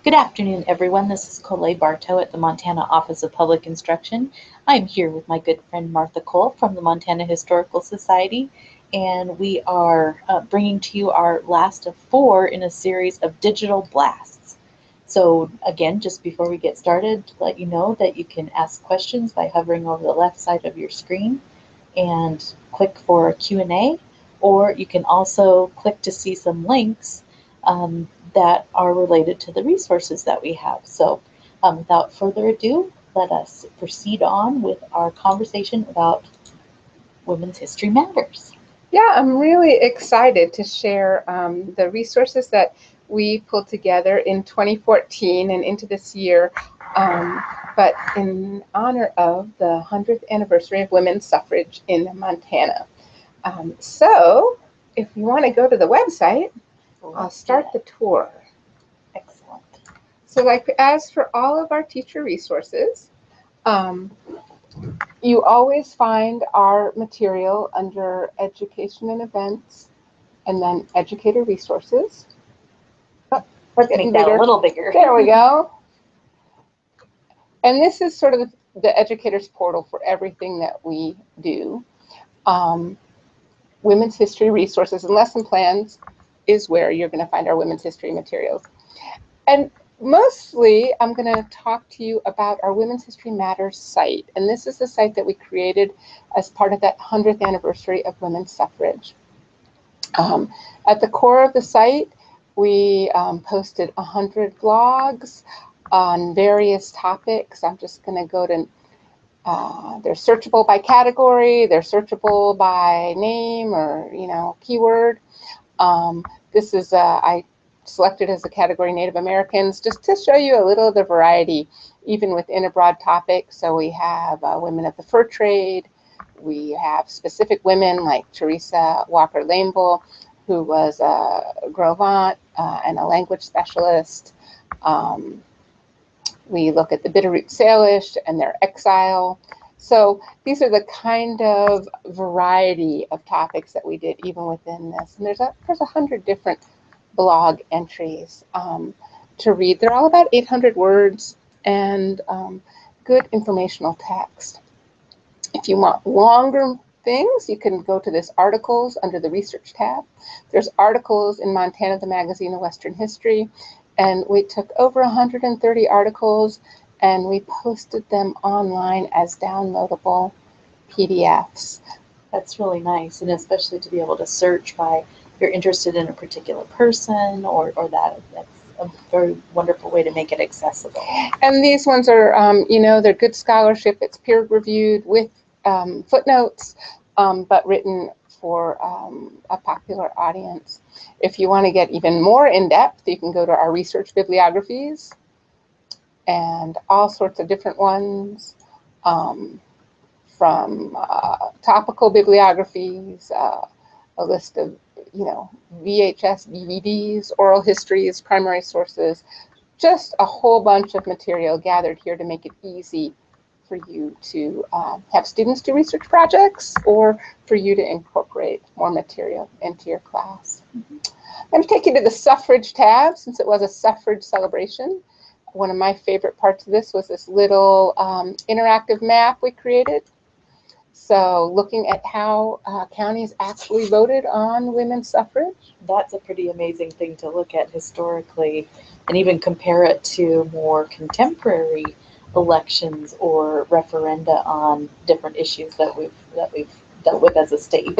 Good afternoon, everyone. This is Coley Bartow at the Montana Office of Public Instruction. I'm here with my good friend Martha Kohl from the Montana Historical Society, and we are bringing to you our last of four in a series of digital blasts. So again, just before we get started, to let you know that you can ask questions by hovering over the left side of your screen and click for Q&A, or you can also click to see some links that are related to the resources that we have. So without further ado, let us proceed on with our conversation about Women's History Matters. Yeah, I'm really excited to share the resources that we pulled together in 2014 and into this year, but in honor of the 100th anniversary of women's suffrage in Montana. So if you want to go to the website, I'll start the tour. Excellent. So as for all of our teacher resources, you always find our material under Education and Events, and then Educator Resources. Oh, let's make that a little bigger. There we go. And this is sort of the educator's portal for everything that we do. Women's History Resources and Lesson Plans is where you're going to find our women's history materials. And mostly, I'm going to talk to you about our Women's History Matters site. And this is the site that we created as part of that 100th anniversary of women's suffrage. At the core of the site, we posted 100 blogs on various topics. I'm just going to go to, they're searchable by category, they're searchable by name or, keyword. This is, I selected as a category Native Americans, just to show you a little of the variety, even within a broad topic. So we have women of the fur trade. We have specific women like Teresa Walker Lamble, who was a Gros Ventre and a language specialist. We look at the Bitterroot Salish and their exile. So these are the kind of variety of topics that we did even within this. And there's 100 different blog entries to read. They're all about 800 words and good informational text. If you want longer things, you can go to this articles under the research tab. There's articles in Montana, the magazine of Western History, and we took over 130 articles and we posted them online as downloadable PDFs. That's really nice, and especially to be able to search by you're interested in a particular person or that's a very wonderful way to make it accessible. And these ones are, they're good scholarship. It's peer reviewed with footnotes, but written for a popular audience. If you want to get even more in depth, you can go to our research bibliographies and all sorts of different ones, from topical bibliographies, a list of VHS, DVDs, oral histories, primary sources, just a whole bunch of material gathered here to make it easy for you to have students do research projects or for you to incorporate more material into your class. I'm going to take you to the suffrage tab since it was a suffrage celebration. One of my favorite parts of this was this little interactive map we created. So looking at how counties actually voted on women's suffrage. That's a pretty amazing thing to look at historically and even compare it to more contemporary elections or referenda on different issues that we've dealt with as a state.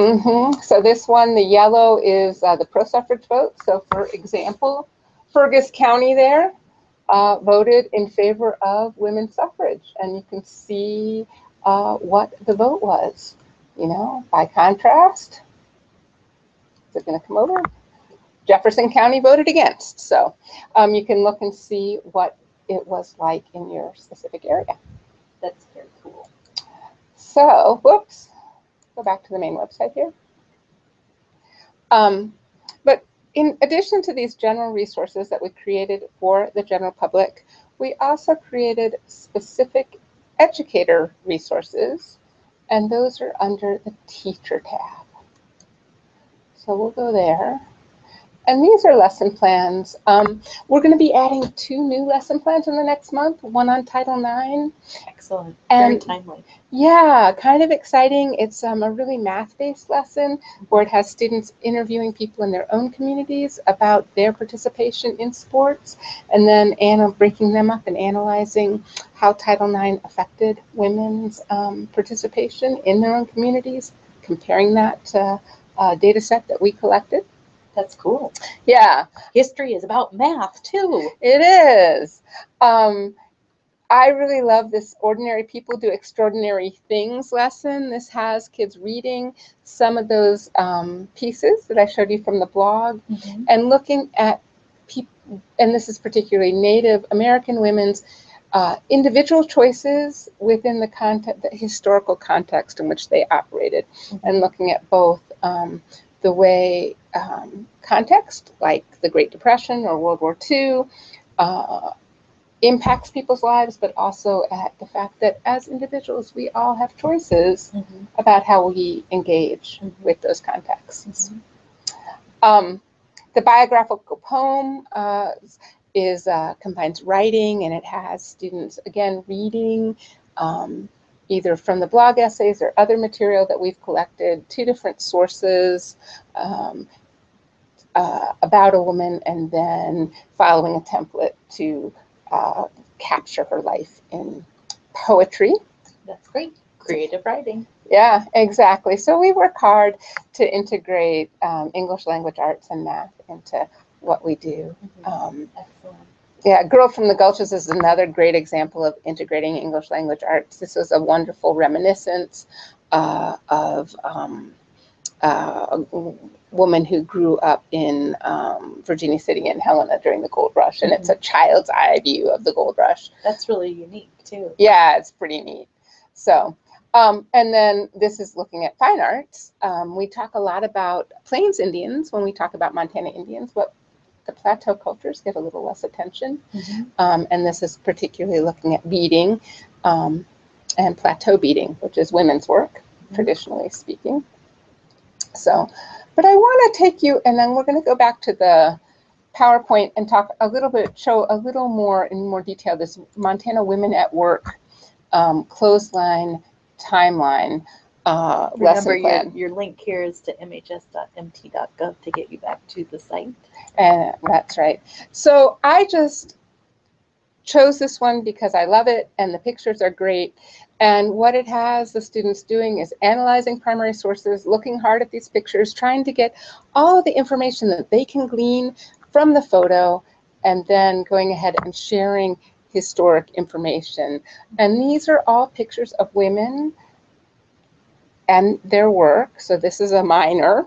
So this one, the yellow is the pro-suffrage vote. So for example, Fergus County there voted in favor of women's suffrage, and you can see what the vote was. By contrast, is it going to come over? Jefferson County voted against. So you can look and see what it was like in your specific area. That's very cool. So, whoops, go back to the main website here. But in addition to these general resources that we created for the general public, we also created specific educator resources, and those are under the teacher tab. So we'll go there. And these are lesson plans. We're going to be adding 2 new lesson plans in the next month, one on Title IX. Excellent. And very timely. Yeah, kind of exciting. It's a really math-based lesson where it has students interviewing people in their own communities about their participation in sports, and then breaking them up and analyzing how Title IX affected women's participation in their own communities, comparing that to a data set that we collected. That's cool. Yeah. History is about math, too. It is. I really love this Ordinary People Do Extraordinary Things lesson. This has kids reading some of those pieces that I showed you from the blog, and looking at people, and this is particularly Native American women's individual choices within the historical context in which they operated, and looking at both the way context, like the Great Depression or World War II, impacts people's lives, but also at the fact that as individuals, we all have choices about how we engage with those contexts. The biographical poem combines writing, and it has students, again, reading either from the blog essays or other material that we've collected, 2 different sources about a woman, and then following a template to capture her life in poetry. That's great. Creative writing. Yeah, exactly. So we work hard to integrate English language arts and math into what we do. Excellent. Yeah, Girl from the Gulches is another great example of integrating English language arts. This was a wonderful reminiscence of a woman who grew up in Virginia City and Helena during the gold rush, and it's a child's eye view of the gold rush. That's really unique, too. Yeah, it's pretty neat. So, and then this is looking at fine arts. We talk a lot about Plains Indians when we talk about Montana Indians, but the plateau cultures get a little less attention. And this is particularly looking at beading and plateau beading, which is women's work, traditionally speaking. So, but I want to take you, and then we're going to go back to the PowerPoint and talk a little bit, show a little more in more detail this Montana Women at Work clothesline timeline lesson plan. Remember, your link here is to mhs.mt.gov to get you back to the site. And that's right. So I just chose this one because I love it, and the pictures are great. And what it has the students doing is analyzing primary sources, looking hard at these pictures, trying to get all of the information that they can glean from the photo, and then going ahead and sharing historic information. And these are all pictures of women and their work. So this is a miner,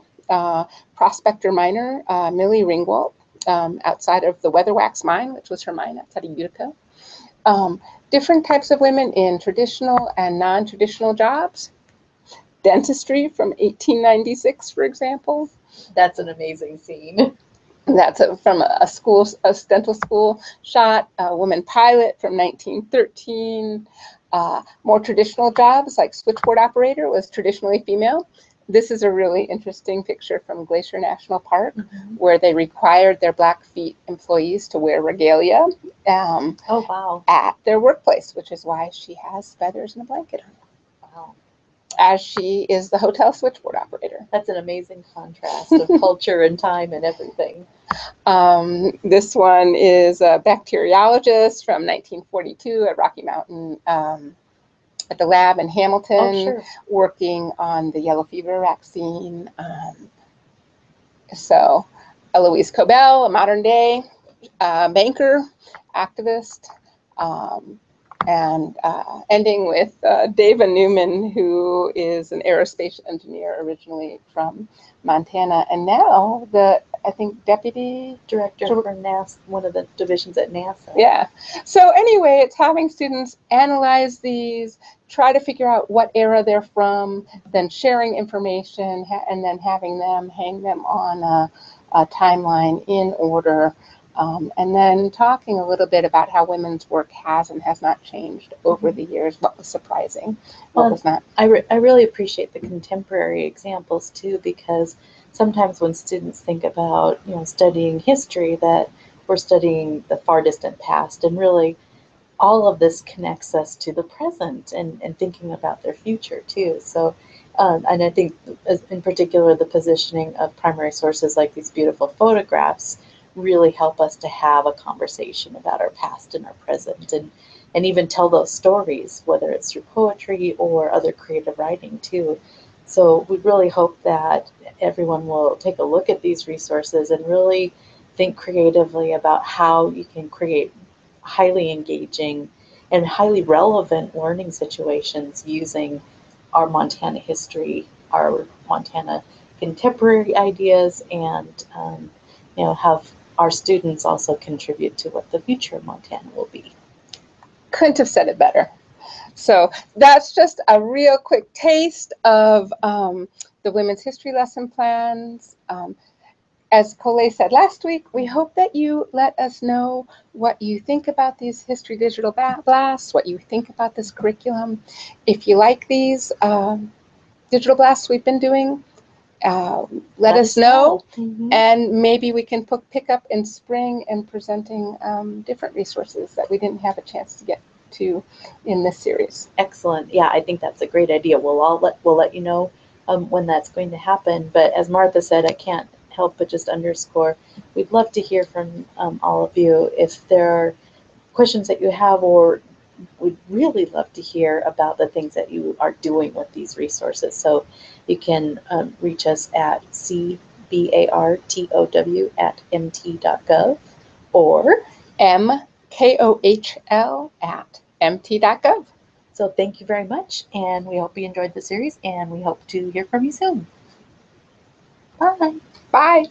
prospector miner, Millie Ringwald, outside of the Weatherwax mine, which was her mine outside of Utica. Different types of women in traditional and non-traditional jobs. Dentistry from 1896, for example. That's an amazing scene. That's from a dental school shot. A woman pilot from 1913. More traditional jobs like switchboard operator was traditionally female. This is a really interesting picture from Glacier National Park, where they required their Blackfeet employees to wear regalia at their workplace, which is why she has feathers and a blanket on. Wow. As she is the hotel switchboard operator. That's an amazing contrast of culture and time and everything. This one is a bacteriologist from 1942 at Rocky Mountain at the lab in Hamilton, working on the yellow fever vaccine. So Eloise Cobell, a modern day banker, activist, and ending with Dava Newman, who is an aerospace engineer originally from Montana, and now I think deputy director for NASA, one of the divisions at NASA. Yeah. So anyway, it's having students analyze these, try to figure out what era they're from, then sharing information, and then having them hang them on a timeline in order. And then talking a little bit about how women's work has and has not changed over the years, what was surprising, what was not. I really appreciate the contemporary examples too, because sometimes when students think about, studying history, that we're studying the far distant past, and really all of this connects us to the present and thinking about their future too. So, and I think in particular, the positioning of primary sources like these beautiful photographs really help us to have a conversation about our past and our present, and even tell those stories, whether it's through poetry or other creative writing too. So we really hope that everyone will take a look at these resources and really think creatively about how you can create highly engaging and highly relevant learning situations using our Montana history, our Montana contemporary ideas, and have our students also contribute to what the future of Montana will be. Couldn't have said it better. So that's just a real quick taste of the Women's History lesson plans. As Kohl said last week, we hope that you let us know what you think about these History Digital Blasts, what you think about this curriculum. If you like these digital blasts we've been doing, let us know. Mm-hmm. And maybe we can pick up in spring and presenting different resources that we didn't have a chance to get to in this series. Excellent. Yeah, I think that's a great idea. We'll let you know when that's going to happen. But as Martha said, I can't help but just underscore, we'd love to hear from all of you if there are questions that you have, or we'd really love to hear about the things that you are doing with these resources. So you can reach us at cbartow@mt.gov or mkohl@mt.gov. So thank you very much, and we hope you enjoyed the series, and we hope to hear from you soon. Bye. Bye.